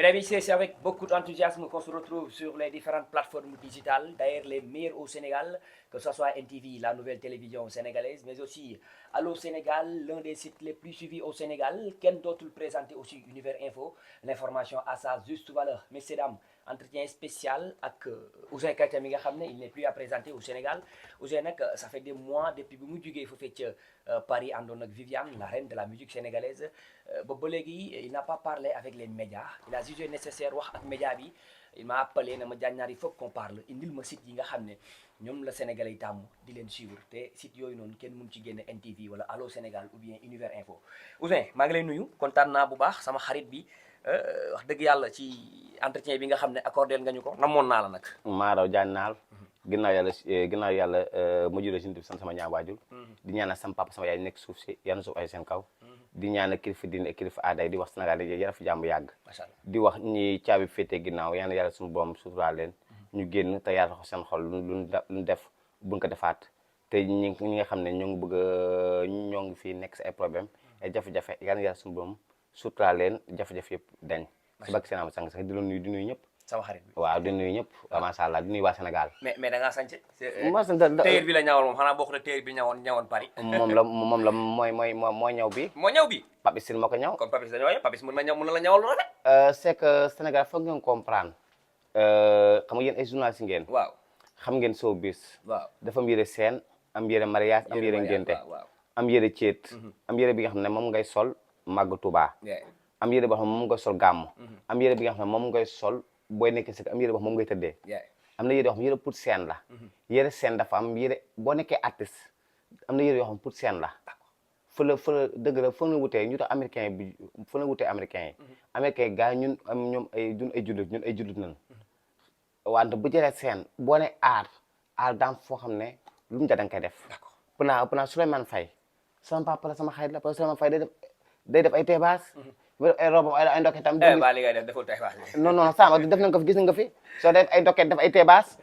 Mesdames et messieurs, c'est avec beaucoup d'enthousiasme qu'on se retrouve sur les différentes plateformes digitales, d'ailleurs les meilleures au Sénégal, que ce soit NTV, la nouvelle télévision sénégalaise, mais aussi Allo Sénégal, l'un des sites les plus suivis au Sénégal, kenn dootul présenter aussi Univers Info, l'information à sa juste valeur. Messieurs, dames, entretien spécial ak Ouzin Keita mi nga xam ne il n'est plus à présenter au Sénégal. Ouzin nag ça fait des mois depuis bi mu jugee foofee ca Paris àndoon ak Viviane, la reine de la musique sénégalaise, ba léegi il n'a pas parlé avec les médias. Il a jugé nécessaire wax ak média bi. Il m'a appelé na ma Diagne il faut qu'on parle indil ma site yi nga xam ne ñoom la Sénégalais yi tàmm di leen suivre te site yooyu noonu kenn mun ci génne NTV wala Allo Sénégal ou bien Univers Info. Ouzin maa ngi lay nuyu kontaan naa bu baax sama xarit bi wax dëgg yàlla ci entretien bi nga xam ne accordé nga ñu ko namoon naa la nag. maa raw jaan naal ginnaaw yàlla ma juree si sant sama ñaar waajur di ñaanal sama papa sama yaay nekk suuf si yàlla suuf ay seen kaw di ñaanal kilifa diine kilifa aaday di wax Sénégal di yara fi jàmm yàgg di wax ñi caabi féete ginnaaw yàlla suñu borom suufraal leen ñu génn te yàlla ko seen xol luñ def buñ ko defaat te ñi nga xam ne ñoo ngi bëgg ñoo ngi fii nekk si ay problème ay jafe-jafe yàlla suñu borom suufraal leen jafe-jafe yëpp dañ si bakk seen am sang sax di la nuyu di nuyu ñëpp sama xarit bi waaw di nuyu ñëpp macha allah di nuyu waa Sénégal. mais da ngaa sànce. téer bi la ñawal moom xanaa bokk na téer bi ñawoon Paris. moom la mooy ñaw bi. moo ñaw bi. Papis moo ko ñaw. kon Papis dañoo yem Papis mën na la ñawal lu rafet. c'est que Sénégal foog ngeen comprendre xam nga yéen ay journalistes ngeen. waaw xam ngeen showbiz. waaw dafa am yére scène am yére mariage am yére ngénte am yére céet. am yére bi nga xam ne moom ngay sol màgg Tuubaa. am yére boo xam ne moom ngay sol gàmmu. am yére bi nga xam ne moom ngay sol. booy nekkee si am yére boo xam moom ngay tëddee am na yére yoo xam yére pour scène la yére scène dafa am yére boo nekkee artiste am na yére yoo xam pour scène la fa la dëgg la fa na wutee ñu tax américain bi fa na wutee américain yi américain yi gars ñun am ñoom ay jullit nañ wante bu jëlee scène boo ne aar daam foo xam ne lu mu ja danga koy def pendant Souleymane Faye sama papa la sama xarit la parce que Souleymane Faye day def ay teebaas ay robe ay ndoket tam. ba li ngay def deful tay baas. non sama def nañ ko fi gis nga fi soo def ay ndoket def ay teebaas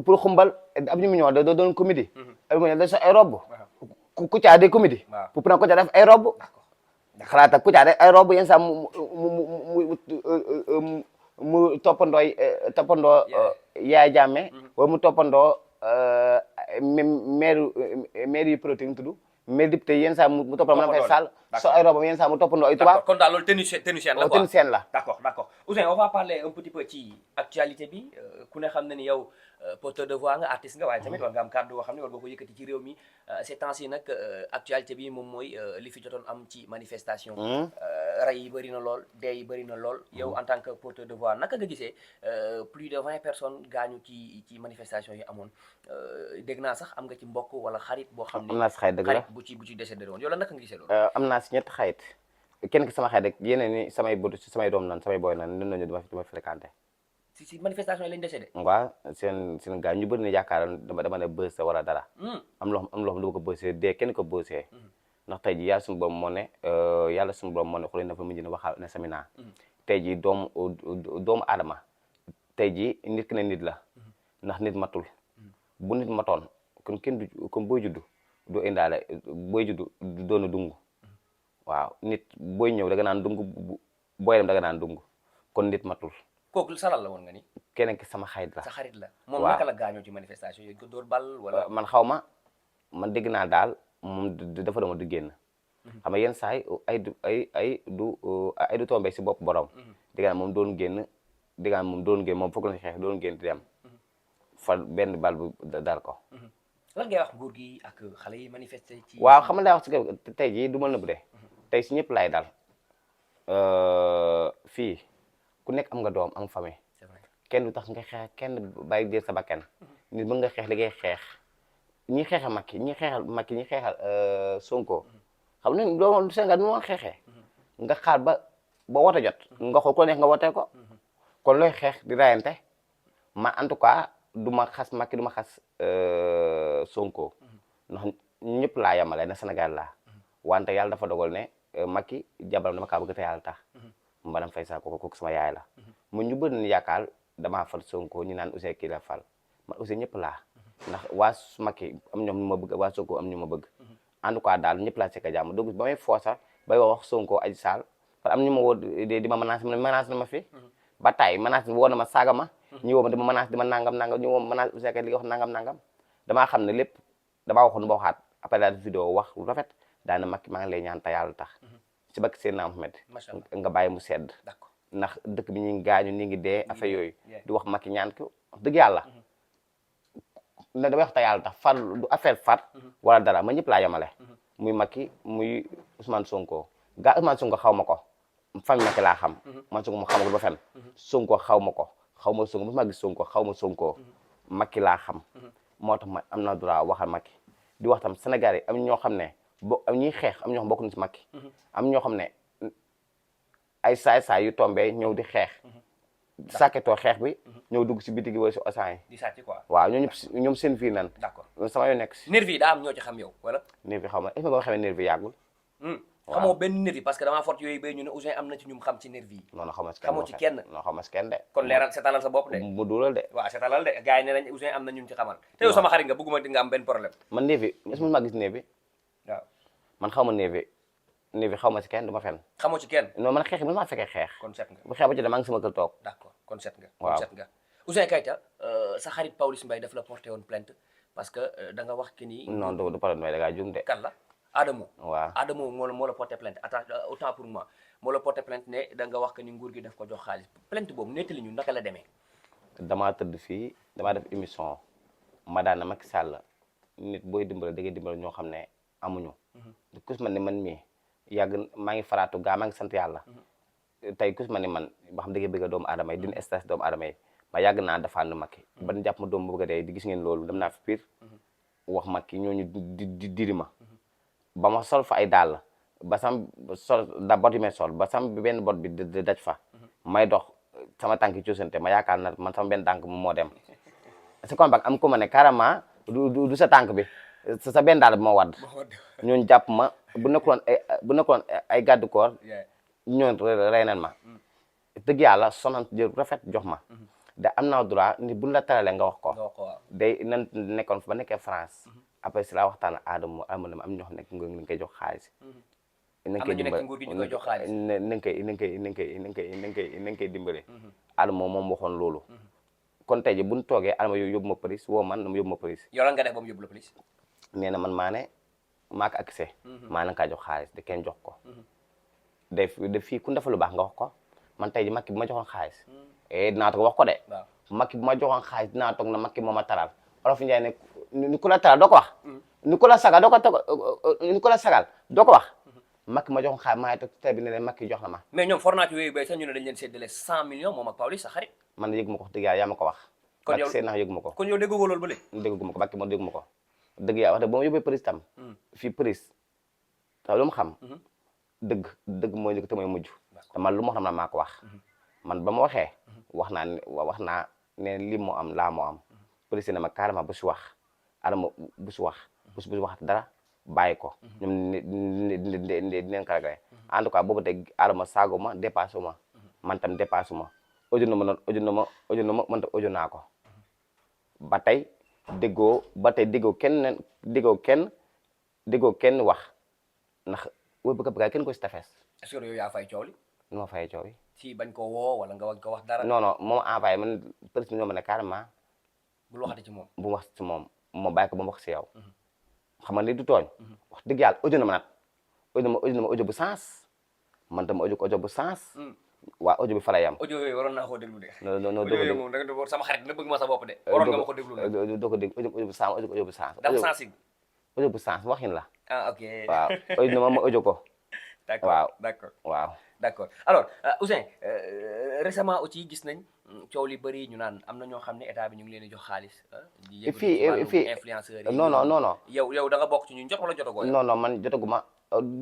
pour xumbal ab ñu mu ñëw da doon comédie. da so ay robe Kouthia day comédie. pour na Kouthia def ay robe. xalaat ak Kouthia def ay robe yenn saa mu toppandoo Yaya Jammeh wala mu toppandoo maire yu protéine tudd. mais député yenn saa mu toppandoo mën a fay sall so ay robam yenn saa mu toppandoo ay tubaab. kon daal loolu ténisienne la quoi ténisienne la. d'accord Ouzin on va parler un petit peu ci actualité bi ku ne xam na ni yow porteur de voix nga artiste nga waaye tamit war nga am kàddu boo xam ne war nga ko yëkkati ci réew mi ces temps-ci nag actualité bi moom mooy li fi jotoon am ci manifestation rey yi bëri na lool dee yi bëri na lool yow en tant que porteur de voix naka nga gisee plus de 20 personnes gaañu ci manifestation yi amoon dégg naa sax am nga ci mbokk wala xarit boo xam ne am naa si xarit dëgg la bu ci décédé woon yow la naka nga gisee loolu am naa si ñetti xarit kenn ki sama xarit rek yeneen ni samay doom nan samay boy nan nen nañu dama fréquenté si manifestation yi lañ décédé waaw seen gars ñu bëri ne yaakaar dama ne bës wala dara am loo xam dama ko bësee dee kenn ko bësee ndax tey ji yàlla suñu borom moo ne xuleen dafa mujj ne waxal ne samina tey ji doomu aadama tey ji nit ki ne nit la ndax nit matul bu nit matoon kon kon booy juddu doo indaale booy juddu doona dungu waaw nit booy ñëw da nga naan dungu booy dem da nga naan dungu kon nit matul kooku salal la woon nga ni keneen ki sama xarit la sa xarit la moom naka la gaañoo ci manifestation yooyu ko dóor bal wala man xaw ma man dégg naa daal moom dafa dama du génn xam nga yenn saa yi ay du tombé si bopp borom dégg naa moom doon génn moom foog la xeex doon génn di dem fa benn bal bu dal ko lan ngay wax nguur gi ak xale yi manifester ci waaw xam nga lay wax si tey jii du ma nëbb de tey si ñëpp lay dal fii ku nekk am nga doom am famille kenn du tax nga xeex kenn bàyyi dir sa bakkan nit mën nga xeex li ngay xeex ñi xeexal Macky ñi xeexal Sonko xam ne doo Sénégal du woon xeexee nga xaar ba wote jot nga xool ku neex nga wote ko kon looy xeex di rayante ma en tout cas du ma xas Macky du ma xas Sonko ndax ñëpp laa yamale na Sénégal laa wante yàlla dafa dogal ne Macky jabaram dama kaa bëgg te yàlla tax mbanam fay saa kooku sama yaay la mu ñu bëri na yaakaar damaa fal Sonko ñu naan Ouzin kii la fal man Ouzin ñëpp laa ndax waa Macky am ñoom ñu ma bëgg waa Sonko am ñu ma bëgg en tout cas daal ñëpp laa sekk jàmm donc ba may foo sax bay wax Sonko Adji Sarr parce que am ñu ma woo di ma menacé na ma fi ba tay menacé woo na ma saaga ma ñu woo ma dama menacé dama nangam li nga wax nangam damaa xam ne lépp damaa waxoon ba waxaat après daal vidéo wax lu rafet daana Macky maa ngi lay ñaan te yàlla tax si bakk Seydina Mohamed nga bàyyi mu sedd ndax dëkk bi ñu ngi gaañu ni ngi dee affaire yooyu di wax Macky ñaan ko wax dëgg yàlla ne damay wax te yàlla tax far du affaire far wala dara ma ñëpp laa yemale muy Macky muy Ousmane Sonko Ousmane Sonko xaw ma ko famille Macky laa xam man Sonko ma xaw ma ko ba fen Sonko xaw ma ko xaw ma Sonko ma gis Sonko xaw ma Sonko Macky laa xam moo tax ma am na droit waxal Macky di wax tam Sénégal yi am ñoo xam ne am ñuy xeex am ñoo xam bokk na ci Macky am ñoo xam ne ay saay-saay yu tombé ñëw di xeex sàkketoo xeex bi ñëw dugg si biti gi wala si osaan yi di sàcc quoi waaw ñoom seen fii nan d'accord sama yoo nekk si nervi yi daa am ñoo ci xam yow wala nervi xaw ma est-ce que nga xamee nervi yàggul xamoo benn nervi parce que damaa fort yooyu bay ñu ne Ouzin am na ci ñum xam ci nervi yi non xaw ma si kenn xamoo ci kenn non xaw ma si kenn de kon leeral seetalal sa bopp de mu duulal de waaw seetalal de gars yi ne nañ Ouzin am na ñum ci xamal te yow sama xarit nga bëgguma di nga am benn problème man nervi est-ce que ma gis nervi waaw man xaw ma nervi xaw ma si kenn du ma fenn xamoo ci kenn non man xeex bi maa fekkee xeex kon set nga bu xeex ba ci maa ngi sama kër toog d'accord kon set nga waaw kon set nga Ouzin Keita sa xarit Pawlish Mbaye daf la porté woon plainte parce que da nga wax que ni non du problème mais da ngaa juum de kan la Adamo waaw Adamo moo la porté plainte attends autant pour moi moo la porté plainte ne da nga wax que ni nguur gi daf ko jox xaalis plainte boobu nettali ñu naka la demee damaa tëdd fii damaa def émission ma daan na Macky Sall nit booy dimbale da ngay dimbale ñoo xam ne amuñu kus ma ne man mii yàgg maa ngi faraatu gaa maa ngi sant yàlla tey kus ma ne man ba xam da ngay bëgg doomu aadama yi dina stress doomu aadama yi ma yàgg naa defaandu Macky ban jàpp ma doom bu bëgg a dee di gis ngeen loolu dem naa fi Pire wax Macky ñooñu di diri ma ba ma sol fa ay dàll ba sam sol da bot yi may sol ba sam benn bot bi di daj fa may dox sama tànk yi cuusante ma yaakaar na man sama benn tànk moo dem c'est comme am ko ma ne carrément du sa tànk bi sa benn dàll bi moo wadd ñooñu jàpp ma bu nekkoon ay gàddu koor ñooñu rey nañ ma dëgg yàlla sonant jël rafet jox ma da am naa droit ni buñ la taralee nga wax ko day nan nekkoon fa ba nekkee France après si laa waxtaan ak Adamo am ñoo xam ne nguur gi koy jox xaalis nañ koy dimbale Adamo moom waxoon loolu kon tey ji buñ toogee Adamo yóbbu ma police woo man dama yóbbu ma police yow lan nga def ba mu yóbbu la police nee na man maa ne maa ko accès maa na kaa jox xaalis de kenn jox ko def fii ku defal lu baax nga wax ko man tey ji Macky bu ma joxoon xaalis dinaa toog wax ko de Macky bu ma joxoon xaalis dinaa toog na Macky moo ma taral Olof Njaay ne ni ku la taral doo ko wax ni ku la sagal doo ko ni ku la sagal doo ko wax Macky ma joxoon xaalis maa ngi toog tey bi ne leen Macky jox na ma mais ñoom fornaat yooyu bay sax ñu ne dañ leen séddale 100 millions moom ak Pawlish sa xarit man yëg ma ko wax dëgg yàlla yaa ma ko wax kon yow seen nax yëg ma ko kon yow déggu ko loolu ba léegi déggu ma ko Macky moo déggu ma ko dëgg yàlla wax dëgg ba ma yóbbee police tam fii police taw lu mu xam dëgg mooy njëkk te mooy mujj te man lu ma xam na maa ko wax man ba ma waxee wax naa ne lii moo am laa moo am police ne ma carrément bu si wax Adamo bu si wax bu si wax dara bàyyi ko ñoom dinañ ko réglé en tout cas boobu tey Adamo saago ma dépassé ma man tam dépassé ma audio na ma man tam audio naa ko ba tey déggoo kenn wax ndax wóor bëgg kenn ko si tefes est-ce que yow yaa fay coow li nu ma fay coow yi si bañ ko woo wala nga ko wax dara non moom envoyé man presque ñoo ma ne carrément bul waxati ci moom bu wax ci moom moo bàyyi ko ba mu wax si yow xam nga ni du tooñ wax dëgg yàlla audio na ma nag audio na ma audio bu sens man tam audio ko audio bu sens waa audio bi fa la yam audio yooyu waroon naa koo déglu de non audio yooyu moom da nga sama xarit na bëgg ma sa bopp de waroon nga ma ko déglu nag doo ko dégg audio bu sens audio bu sens dafa sensible audio bu sens waxin la ok waaw audio na ma audio ko d'accord waaw d'accord waaw d'accord alors Ouzin récemment aussi gis nañ coow li bëri ñu naan am na ñoo xam ne état bi ñu ngi leen di jox xaalis di fii influenceurs yi non yow da nga bokk ci ñu jot wala jotagoo non man jotaguma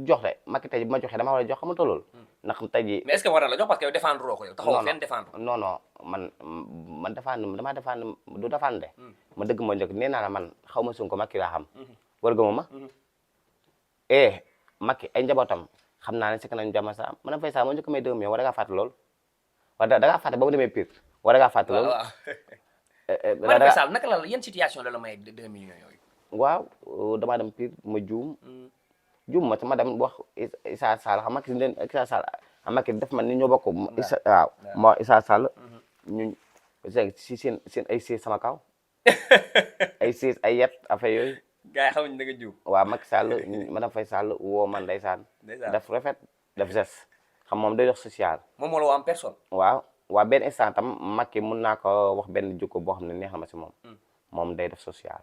jox de Macky tey bu ma joxee dama war a jox xamata loolu ndax tey ji mais est-ce que war na la jox parce que yow défendre ko yow taxaw fenn défendre non man défendre damaa défendre du défendre de ma dëgg moo njëkk nee naa la man xaw ma Sonko Macky laa xam war gëma ma Macky ay njabootam xam naa ne si kanam jàmm sax man a fay sax moo njëkk may 2 millions war da ngaa fàtte loolu wala da ngaa fàtte ba mu demee Pire war da ngaa fàtte loolu man Faye Sall naka la yan situation la may 2 millions yooyu waaw damaa dem Pire ma juum ma dem wax Issa Sall xam nga Issa Sall Macky def man ni ñoo bokk Issa waaw moo Issa Sall ñu si seen ay siis sama kaw ay siis ay yet affaire yooyu gars yi xamuñ da nga jiw waaw Macky Sall madame Faye Sall woo man ndeysaan def rafet def geste xam moom day dox social moom moo la woo en personne waaw benn instant tam Macky mun naa ko wax benn jikko boo xam ne neex na ma si moom moom day def social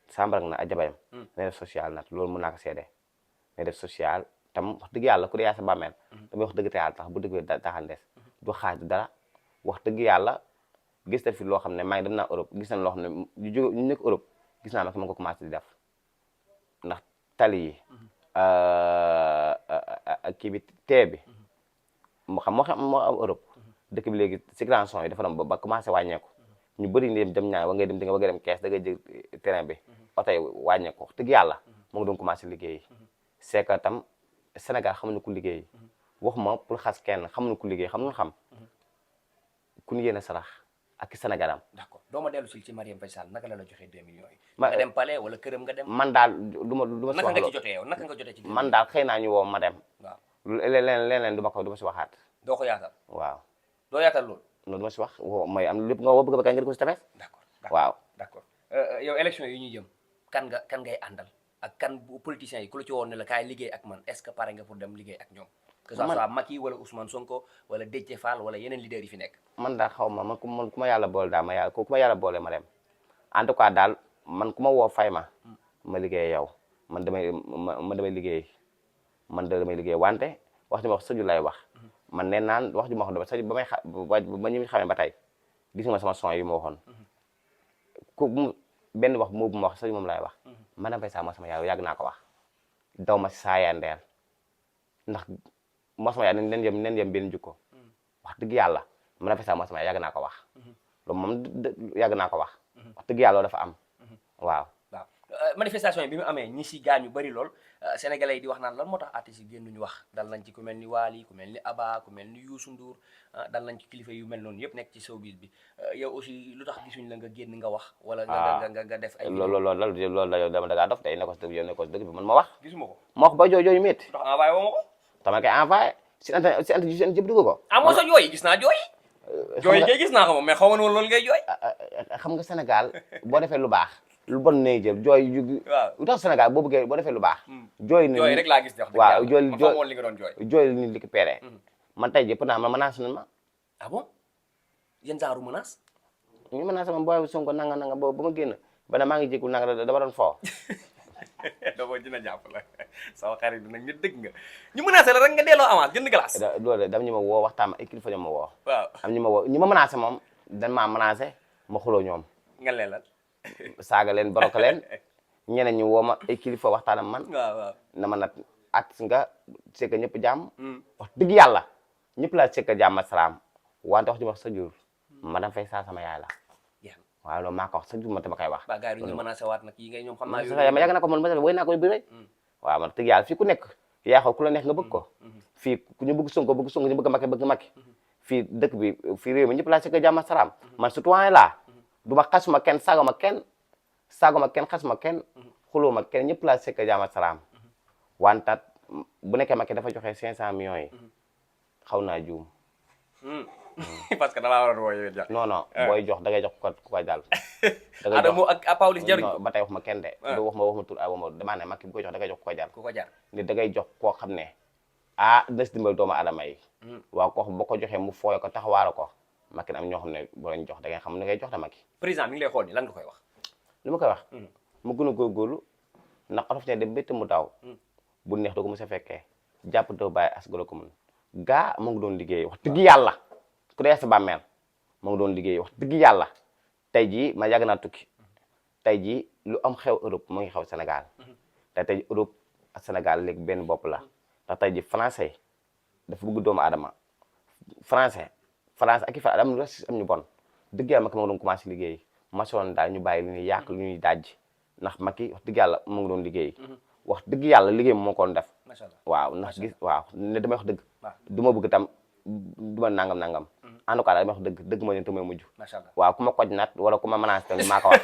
sambarak na a jabayam day def social nag loolu mun naa ko seede day def social tam wax dëgg yàlla ku dee yaa sa bàmmeel damay wax dëgg te yàlla tax bu dëgg taxan des du xaaj dara wax dëgg yàlla gis na fi loo xam ne maa ngi dem naa Europe gis nañ loo xam ne ñu nekk Europe gis naa nag ma ko commencé di def ndax tali yi kii bi tee bi moo am Europe dëkk bi léegi circulation yi dafa dem ba commencé wàññeeku ñu bëri ni dem ñaay wa ngay dem di nga bëgg a dem kees da ngay jël terrain bi oto yi wàññeeku wax dëgg yàlla moo ngi doon commencé liggéey c'est que tam Sénégal xamuñu ku liggéey waxuma pour xas kenn xamuñu ku liggéey xamuñu xam ku ñu yéene sarax ak Sénégalam. d'accord doo ma dellu ci Marième Faye Sall naka la joxee 2 millions yi. nga dem palais wala këram nga dem. man daal du ma si wax naka nga ci jotee yow naka nga jotee ci. man daal xëy naa ñu woo ma dem. waaw leneen du ma si waxaat. doo ko yaatal. waaw doo yaatal loolu. non du ma si wax woo mooy am lépp nga woo bëgg nga ko si tefes. d'accord waaw d'accord yow élection yi ñuy jëm kan ngay àndal ak kan bu politiciens yi ku la ci woon ne la kaay liggéey ak man est-ce que pare nga pour dem liggéey ak ñoom. que ça soit Macky wala Ousmane Sonko wala Déthié Fall wala yeneen leaders yi fi nekk. man daal xaw ma man ku ma yàlla boole daal ku ma yàlla boole ma dem en tout cas daal man ku ma woo fay ma liggéey yow man damay liggéey damay liggéey wante wax ji ma wax sëju lay wax man nee naan wax ji ma wax dama sëju ba ñu xamee ba tey gis nga sama son yi ma waxoon benn wax moo bu ma wax sëju moom lay wax madame Faye Sall moo sama yaay yàgg naa ko wax daw ma si saa yandeel ndax moo sama yaay nen yem benn jukko wax dëgg yàlla madame Faye Sall moo sama yaay yàgg naa ko wax loolu moom yàgg naa ko wax wax dëgg yàlla dafa am waaw manifestation yi bi mu amee ñi si gaañu bari lool sénégalais yi di wax naan lan moo tax artistes yi génnuñu wax dal nañ ci ku mel ni Wally ku mel ni Abba ku mel ni Youssou Ndour dal nañ ci kilifa yu mel noonu yëpp nekk ci showbiz bi yow aussi lu tax gisuñ la nga génn nga wax wala nga def ay loolu la yow dama dangaa dof day ne ko si dëgg bi man ma wax gisuma ko ma wax ba jooyu métti ndax envoyé woo ma ko tama koy envoyé si internet jëpp dugg ko moo sa jooy gis naa jooy ngay gis naa ko moom mais xaw ma woon loolu ngay jooy xam nga Sénégal boo defee lu baax lu bon nay jël jooy yu lu tax Sénégal boo bëggee boo defee lu baax jooy rek laa gis wax waaw li nga doon jooy ni li ko peeree man tey jëpp naa man menace nañ ma ah bon yéen genre menace ñu menacé ma booy Sonko nanga ba ma génn ba ne maa ngi jéggul nanga dama doon foo dama dina jàpp la sama xarit bi nag ñu dëgg nga ñu menacé la rek nga delloo avance jënd glace loolu dam ñu ma woo waxtaan ma ay kilifa ñu ma woo waaw am ñu ma woo ñu ma menacé moom dañ maa menacé ma xuloo ñoom nga leen lan saaga leen boroka leen ñeneen ñu woo ma ay kilifa waxtaan ak man waaw na ma nag at nga sekk ñëpp jàmm wax dëgg yàlla ñëpp laa sekk jàmm ak salaam wante wax ju ma wax sa jur madame Faye Sall sama yaay la waaw loolu maa ko wax sa jur ma dama koy wax ba gars yi duñu menacé waat nag yi ngay ñoom xam naa ma yàgg na ko man ma woy naa ko bi rek waaw man dëgg yàlla fii ku nekk yaa xool ku la nekk nga bëgg ko fii ñu bëgg Sonko ñu bëgg Macky fii dëkk bi fii réew mi ñëpp laa sekk jàmm ak salaam man citoyen laa du ma xasuma kenn saaguma kenn xasuma kenn xuluma kenn ñëpp laa sekk jàmm ak salaam wantat bu nekkee Macky dafa joxe 500 millions yi xaw naa juum parce que da laa waroon woo yow it non booy jox da ngay jox ku koy dal Adamo ak Pawlish jaruñ ba tey wax ma kenn de du wax ma tur wax ma damaa ne Macky bu koy jox da ngay jox ku koy dal ku ko jar ni da ngay jox koo xam ne dina si dimbali doomu aadama yi waaw koo xam boo ko joxee mu fooy ko taxawaara ko Macky am ñoo xam ne boo leen jox da ngay xam ne ngay jox ta Macky président mi ngi lay xool ni lan nga koy wax li ma koy wax mu gën a góorgóorlu ndax olof ne dem bétt mu daw bu neex doo ko mos a fekkee jàpp doo bàyyi as golo ko mun gaa mu ngi doon liggéey wax dëgg yàlla ku dee sa bàmmeel mu ngi doon liggéey wax dëgg yàlla tey jii ma yàgg naa tukki tey jii lu am xew Europe mu ngi xew Sénégal te tey Europe ak Sénégal léegi benn bopp la ndax tey jii français dafa bëgg doomu aadama français ak i fa am ñu bon dëgg yàlla Macky mu ngi doon commencé liggéey maçon daal ñu bàyyi lu ñuy yàq lu ñuy dajj ndax Macky wax dëgg yàlla mu ngi doon liggéey wax dëgg yàlla liggéey moo ko doon def waaw ndax gis waaw ne damay wax dëgg du ma bëgg tam du ma nangam en tout cas damay wax dëgg mooy leen te mooy mujj waaw ku ma koj nat wala ku ma menacé tamit maa ko wax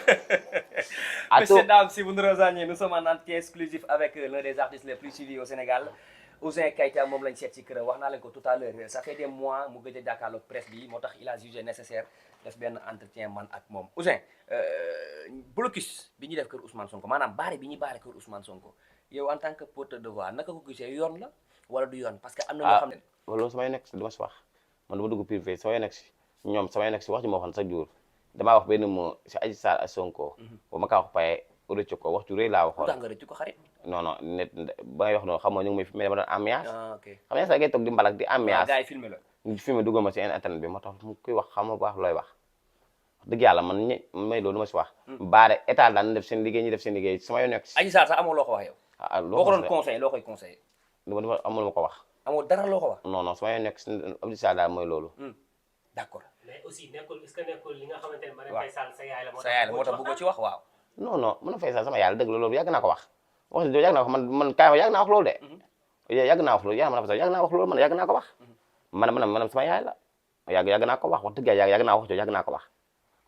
messieurs dames si vous nous rejoignez nous sommes en entretien exclusif avec l'un des artistes les plus suivis au Sénégal Ouzin Keita moom lañ seet si këram wax naa leen ko tout à l'heure ça fait des mois mu gëj a jàkkaarloog presse bi moo tax il a jugé nécessaire def benn entretien man ak moom Ouzin blocus bi ñuy def kër Ousmane Sonko maanaam baare bi ñuy baare kër Ousmane Sonko yow en tant que porteur de voix naka ko gisee yoon la wala du yoon parce que am na ñoo xam ne loolu samay nekk si dama si wax man dama dugg privé samay nekk si ñoom samay nekk si wax ji ma waxoon chaque jour damaa wax benn mot si Adji Sarr ak Sonko ba ma kaa wax paye rëcc ko wax ju rëy laa waxoon tax nga rëcc ko xarit non non net ba ngay wax noonu xam nga ñu ngi may filmé dama doon ambiance ok xam nga sax ngay toog di mbalak di ambiance gars yi filmé la ñu filmé dugal ma si internet bi moo tax mu koy wax xam nga baax looy wax dëgg yàlla man may loolu du ma si wax baare état daan def seen liggéey ñi def seen liggéey sama yoon nekk si Adji Sarr sax amoo loo ko wax yow boo ko doon conseillé loo koy conseillé dama amul ma ko wax amoo dara loo ko wax non non sama yoon nekk si Adji Sarr daal mooy loolu d'accord mais aussi nekkul est-ce que nekkul li nga xamante ne Marième Faye Sall sa yaay la moo sa yaay la moo tax bëggoo ci wax waaw non non mën na fay sax sama yàlla dëgg la loolu yàgg naa ko wax wax dëgg yàgg naa ko man kaay yàgg naa wax loolu de yàgg naa wax loolu yàgg naa wax loolu man yàgg naa ko wax man sama yaay la yàgg naa ko wax wax dëgg yàgg naa wax jooju yàgg naa ko wax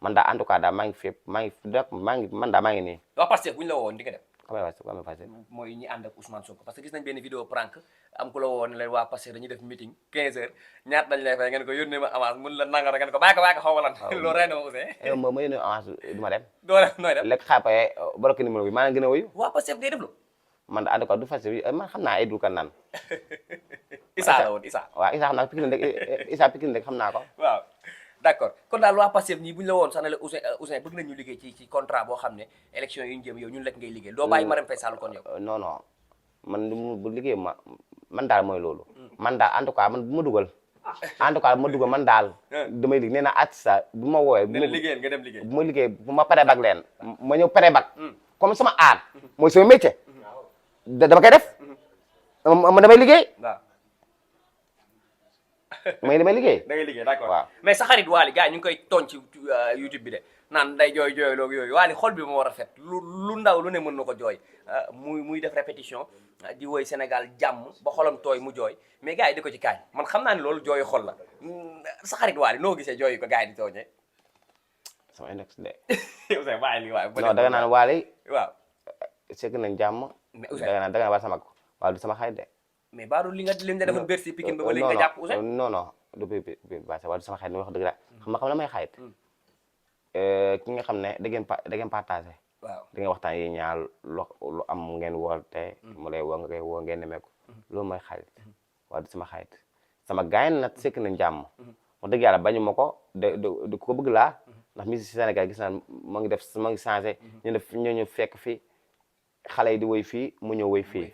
man daa en tout cas daal maa ngi fépp man daa maa ngi nii waa Pastef bu ñu la woowoon di nga dem kamay passé mooy ñi ànd ak Ousmane Sonko parce que gis nañ benn vidéo prank am ku la woo ne leen waa Pastef dañuy def meeting 15 heures ñaata dañ lay fay ngeen ko yónnee ma avance mun la nangam ngeen ko bàyyi ko xaw ma lan loolu rey na ma aussi ma yónnee avance du ma dem doo dem nooy dem lekk xaapaye bloqué numéro bi maa ngi gën a wuyu waa Pastef day def lu man en tout cas du fas man xam naa ay dul kan naan Issa la woon Issa waaw Issa xam naa Pikine rek Issa Pikine rek xam naa ko waaw d'accord kon daal waa Pastef ñii bu ñu la woon sax ne la Ouzin bëgg nañ ñu liggéey ci contrat boo xam ne élection yi ñu jëm yow ñun lekk ngay liggéey doo bàyyi Marième Faye Sall kon yow non non man bu liggéey man daal mooy loolu man daal en tout cas man bu ma dugal en tout cas bu ma dugal man daal damay liggéey nee na artiste bu ma woowee ne la liggéeyal nga dem liggéey bu ma liggéey bu ma paree bag leen ma ñëw paree bag comme sama aar mooy sama métier dama koy def ma damay liggéey waaw damay liggéey da ngay liggéey d'accord waaw mais sa xarit Waly gars yi ñu ngi koy tooñ ci YouTube bi de naan day jooy jooyloo yooyu Waly xol bi moo war a fet lu ndaw lu ne mën na ko jooy muy def répétition di woy Sénégal jàmm ba xolam tooy mu jooy mais gars yi di ko ci kaañ man xam naa ne loolu jooyu xol la sa xarit Waly noo gisee jooyu ko gars yi di tooñee sama index de yow sax bàyyi li waaye non danga naan Waly waaw sekk nañ jàmm mais Ouzin danga naan waa sama Waly du sama xarit de mais baadu li nga defoon Bercy Pikine ba léegi nga jàpp Ouzin non non du bi Waly du sama xarit wax dëgg la xam la may xarit ki nga xam ne da ngeen partagé waaw da ngeen waxtaan yi ñaar lu am ngeen woote mu lay woo nga koy woo ngeen nemee ko loolu mooy xarit Waly du sama xarit sama gaayen nag sekk nañ jàmm wax dëgg yàlla bañu ma ko de ko bëgg laa ndax mi si Sénégal gis naa ma ngi def ma ngi changé ñu fekk fi xale yi di woy fii mu ñëw woy fii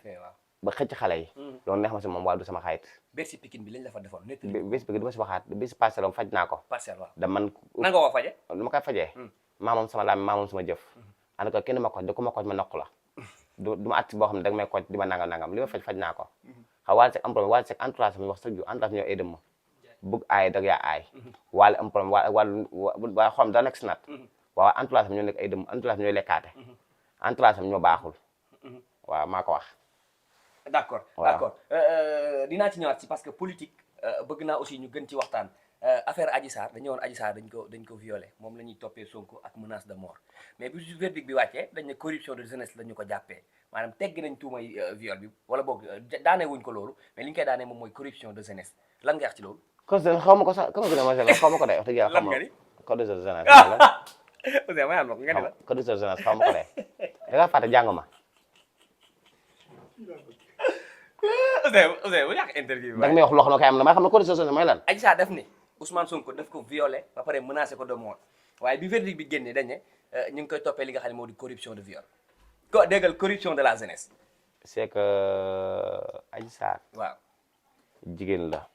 ba xëcc xale yi loolu neex ma si moom Waly du sama xarit Bercy Pikine bi lañ la fa defoon nekk bés bi du ma si waxaat bés passé la faj naa ko parcelle waaw da man na nga ko faje dama koy fajee maa moom sama laam maa moom sama jëf en tout cas kenn ma koj da ko ma koj ma nokk la du ma atti boo xam ne da nga may koj di ma nangam li ma faj naa ko xaw Waly Seck am problème Waly Seck entourage mi wax sax ju entourage ñoo aidé ma bëgg aay dag yaa aay Waly am problème waa xolam da nekk si nat waaw entourage mi ñoo nekk ay dëm entourage mi ñooy lekkaate entourage mi ñoo baaxul waaw maa ko wax d'accord dinaa ci ñëwaat ci parce que politique bëgg naa aussi ñu gën ci waxtaan affaire Adji Sarr dañu woon Adji Sarr dañ ko violé moom la ñuy toppee Sonko ak menace de mort mais bi verdict bi wàccee dañ ne corruption de jeunesse la ñu ko jàppee maanaam tegg nañ tuumay viol bi wala boog daanee wuñ ko loolu mais li ñu koy daanee moom mooy corruption de jeunesse lan nga wax ci loolu xaw ma ko sax xaw ma ko de wax dëgg yàlla lan nga ni code de jeunesse Ouzin ma ko nga ni la code de jeunesse xaw ma ko de da nga fàtte jàng ma Ouzin bu yàq interview bi da nga may wax loo xam ne kay am na may xam ne code de jeunesse mooy lan Adji Sarr def ni Ousmane Sonko daf ko violé ba pare menacé ko de mort waaye bi verdict bi génnee dañ ne ñu ngi koy toppee li nga xam ne moo di corruption de viol ko déggal corruption de la jeunesse c'est que Adji Sarr waaw jigéen la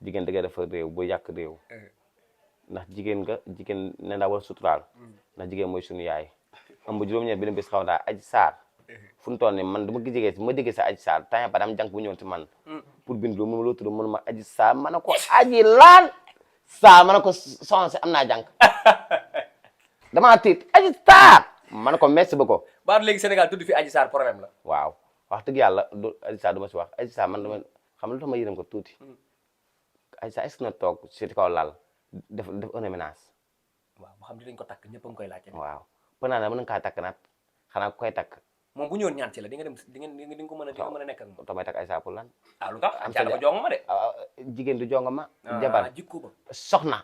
jigéen da ngay dafa réew bu yàq réew ndax jigéen ne daa war a suturaal ndax jigéen mooy suñu yaay am bu juróom-ñeent bi bis xaw daa Adji Sarr fu mu toll nii man dama déggee sa Adji Sarr temps ba dam jànk bu ñëwoon ci man pour bind lu mu loo tudd mënu ma Adji Sarr ma ne ko aji laan Sarr ma ne ko soxna si am naa jànk damaa tiit Adji Sarr ma ne ko merci beaucoup baa léegi Sénégal tudd fi Adji Sarr problème la waaw wax dëgg yàlla du Adji Sarr du ma si wax Adji Sarr man dama xam lu tax ma yërëm ko tuuti Adji Sarr est-ce que na toog si kaw lal def un menace waaw boo xam ne dañ ko takk ñëpp a ngi koy laajte waaw pënaa na mën nga kaa takk naat xanaa ku koy takk moom bu ñëwoon ñaan ci la di nga dem di nga ko mën a nekk ak moom. damay takk ay saapul lan. ah lu tax Aïcha dafa jonga ma de. jigéen du jonga ma. jabar jikko ba. soxna.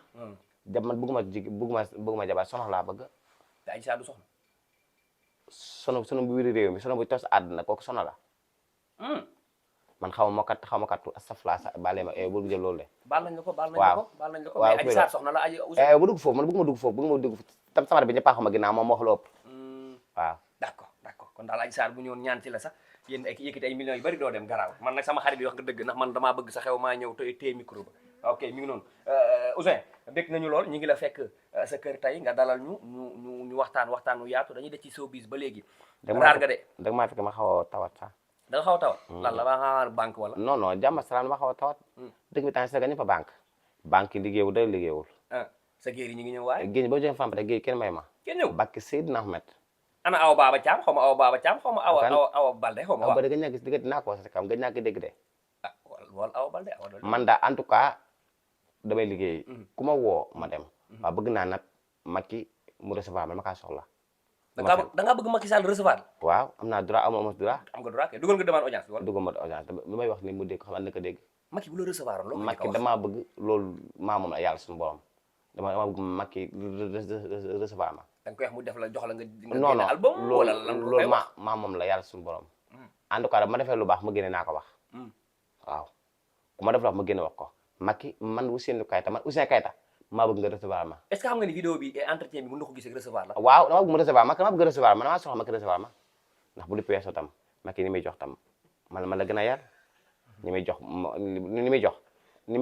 man bëgguma jabar soxna laa bëgg. te Aïcha du soxna. sono bu wéri réew mi sono bu tos àdduna kooku soxna la. man xaw ma kattu astafurlah sa baale ma bul jël loolu de. baal nañ la ko waaw mais Adji Sarr soxna la bu dugg foofu man bëgguma dugg foofu tam sama bi ñëpp a xam ginnaaw moom wax lu ëpp. waaw d'accord kon daal Adji Sarr bu ñëwoon ñaan ci la sax yéen ay yëkkati ay millions yu bari doo dem garaaw man nag sama xarit yi wax nga dëgg ndax man damaa bëgg sa xew maa ñëw téye micro ba ok mi ngi noonu Ouzin dégg nañu lool ñu ngi la fekk sa kër tey nga dalal ñu waxtaan wu yaatu dañuy def ci showbiz ba léegi raar nga de da nga maa fekk ma xaw a tawat sax da nga xaw a tawat lan la ba nga banque wala non jàmm salaam ma xaw a tawat dëgg bi temps Sénégal ñëpp a banque yi liggéeyul dara liggéeyul sa géer yi ñu ngi ñëw waaye géej ba jógee Famp rek géej kenn may ma kenn ñëw bakki Seydina Ahmed ana awa baaba Thiam xaw ma awa Balde xaw ma awa ba gëj naa gis diggante naa ko sa kam gëj naa ko dégg de wala awa Balde man daal en tout cas damay liggéey ku ma woo ma dem waaw bëgg naa nag Macky mu recevoir ma kaa soxla da nga bëgg Macky Sall recevoir waaw am naa droit am droit am nga droit kay dugal nga demande audience wala dugal ma audience lu may wax ni mu dégg ko xam na ko dégg Macky bu la recevoir loo Macky damaa bëgg loolu maa moom la yàlla suñu borom dama bëgg Macky recevoir ma da nga koy wax mu def la jox la nga non non album wala lan loolu maa moom la yàlla suñu borom en tout cas ma defee lu baax ma génne naa ko wax waaw ku ma def lu baax ma génne wax ko Macky man Ousseynou Kayta maa bëgg nga recevoir ma est-ce que xam nga ni vidéo bi entretien bi mën na ko gis ak recevoir la waaw dama bëgg mu recevoir ma dama bëgg recevoir ma damaa soxla Macky recevoir ma ndax bu lu peesoo tam Macky ni muy jox tam man la gën a yar ni muy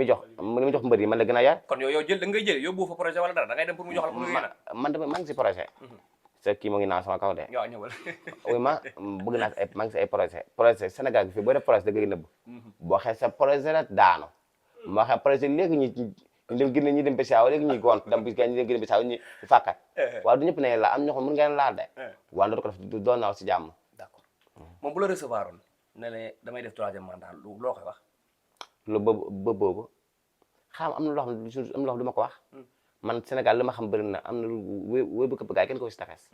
jox mbër yi man la gën a yar kon yow jël da ngay jël yóbbu fa projet wala dara da ngay dem pour mu jox la man dama maa ngi si projet sa kii moo ngi naan sama kaw de waaw ñëwal oui ma bëgg naa maa ngi si ay projet Sénégal gi fii boo def projet da ngay nëbb boo xee sa projet la daanu moo xam projet léegi ñu dem génne ñi dem Bissau léegi ñuy gont dem bis ñu dem génne Bissau ñu fàkkat waaw du ñëpp ne la am ñoo xam mën ngeen laal de waaw dootu ko def doon naaw si jàmm d'accord moom bu la recevoir oon ne ne damay def troisième mandat loo koy wax lu boobu xam am na loo xam du ma ko wax man Sénégal li ma xam bëri na am na wéy bu këpp gaay kenn ko si taxes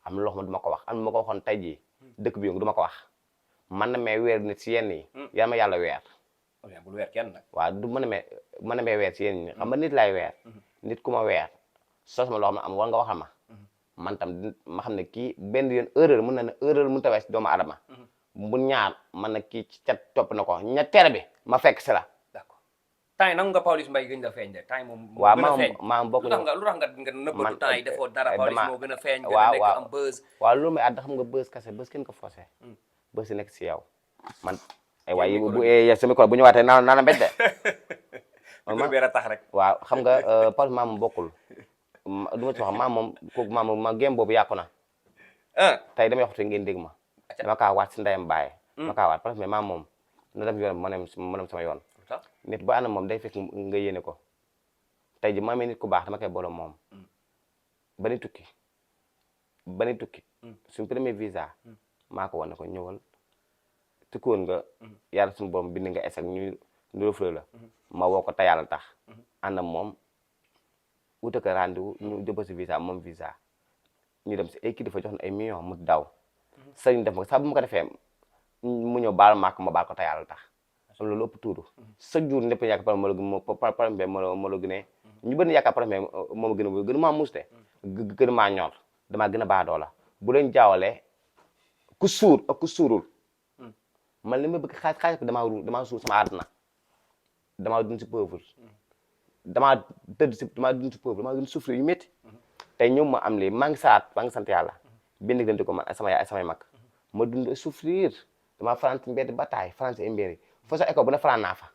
am na loo xam du ma ko wax am na ma ko waxoon tey jii dëkk bi yëngu du ma ko wax man na may weer nit si yenn yi yaa ma yàlla weer bul weer kenn nag waaw du mën a may weer si yenn ñi xam nga nit laay weer nit ku ma weer sos ma loo xam ne am war nga waxal ma man tam ma xam ne kii benn yoon erreur mën na ne erreur mënut a wees doomu adama bu ñaar man na kii ci cat topp na ko ñetteel bi ma fekk si la d'accord temps yi nangu nga Pawlish Mbaye gën la feeñ de temps yi moom waaw maam bokk lu tax nga nëbbatu temps yi defoo dara Pawlish moo gën a feeñ gën a nekk am buzz waaw loolu may àdd xam nga buzz kase buzz kenn ko forcé buzz si nekk si yow man ay waaye bu sama micro bu ñëwaatee naan mbéj de micro bi tax rek waaw xam nga Pawlish maam moom bokkul du ma ci wax maam moom kooku maam moom ma game boobu yàqu na tey damay waxtu ngeen dégg ma dama kaa waat si ndeyam bàyyi dama kaa waat parce que maam moom na dem yoon ma dem sama yoon nit ba ànd moom day fekk nga yéene ko tey ji maamee nit ku baax dama koy boole moom ba ni tukki suñ premier visa maa ko wan ne ko ñëwal tukkoon nga yàlla suñu borom bind nga esek ñu reflé la ma woo ko te yàlla tax ànd moom wuta ko rendez-vous ñu jëba si visa moom visa ñu dem si ay kii dafa jox na ay millions mu daw sëriñ def ma sax bu ma ko defee mu ñëw baal maak ma baal ko te yàlla tax loolu ëpp tuuru chaque jour ñëpp yaakaar par ma la gënee ñu bëri yaakaar par moom gën maa muste gën maa ñor damaa gën a baadoo la bu leen jaawalee ku suur ak ku suurul man li ma bëgg xaalis bi damaa suur sama àdduna damaa dund si pauvre damaa dund si pauvre damaa dund souffrir yu métti tey ñëw ma am lii maa ngi sant yàlla bind gënte ko man sama yaay samay mag ma dund souffrir damaa fanaan ci mbedd bataay fanaan ci mbéri fo sa école bu ne fanaan naa fa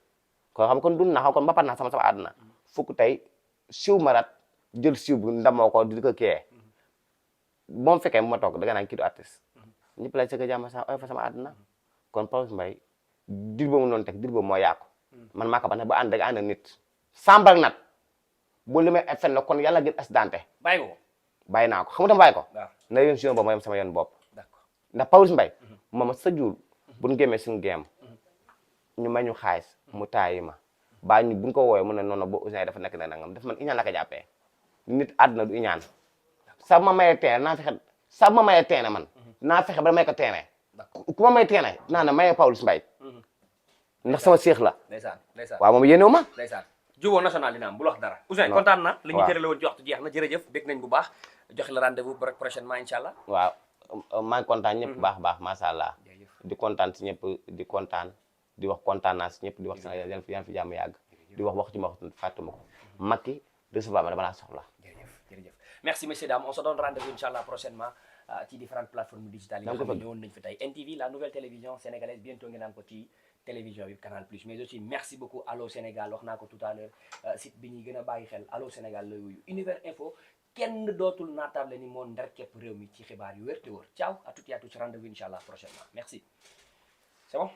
kon xam kon dund naa xam kon mbapat naa sama àdduna fukk tey siw marat jël siw bu ndamoo ko di ko kiyee moom fekkee bu ma toog da nga naan kii du artiste ñëpp lay sëgg jàmm fa sama àdduna kon Pawlish Mbaye dir boobu noonu teg dir boobu moo yàqu man maa ko ba ne ba ànd da nga ànd nit sambal nag bu li may fen la kon yàlla gën accidenté bàyyi naa ko xam nga tam bàyyi ko na yoon si yoon boobu ma yem sama yoon bopp ndax Pawlish Mbaye mooma sa jur buñ gémmee suñu géem ñu may ñu xaalis mu taayi ma baa ñu buñ ko wooyee mu ne noonu ba Ouzin dafa nekk ne nangam daf man iñaan la ko jàppee nit àdduna du iñaan sa ma mayee teene naa fexe sa ma mayee teene man naa fexe ba may ko terrain d'accord ku ma may terrain naa ne maye Pawlish Mbaye ndax sama seex la ndeysaan ndeysaan waaw moom yéenewu ma ndeysaan jubóo national dina am bul wax dara Ouzin Non. kontaan na li ñu Waaw. jërale woon ci waxtu jeex na jërëjëf bég nañ bu baax joxe la rendez-vous ba rek prochainement incha allah waaw maa ngi kontaan ñëpp baax macha allah jërëjëf di kontaan si ñëpp di kontaan di wax kontaan naa si ñëpp di wax Sénégal yan fi jàmm yàgg di wax ci ma wax fàttuma ko Macky recevoir ma dama laa soxla jërëjëf merci messieurs dames on se donne rendez-vous incha allah prochainement ci différentes plateformes digitales yi nga xam ne ñëwoon nañ fi tey NTV la nouvelle télévision sénégalaise bientôt ngeen am ko ci télévision bi Canal Plus mais aussi merci beaucoup Allo Sénégal wax naa ko tout à l'heure site bi ñuy gën a bàyyi xel Allo Sénégal la yooyu Univers Info kenn dootul naatable ni moo ndar képp réew mi ci xibaar yu wér te wóor ciao à toutes et à tous rendez-vous incha allah prochainement merci c'est bon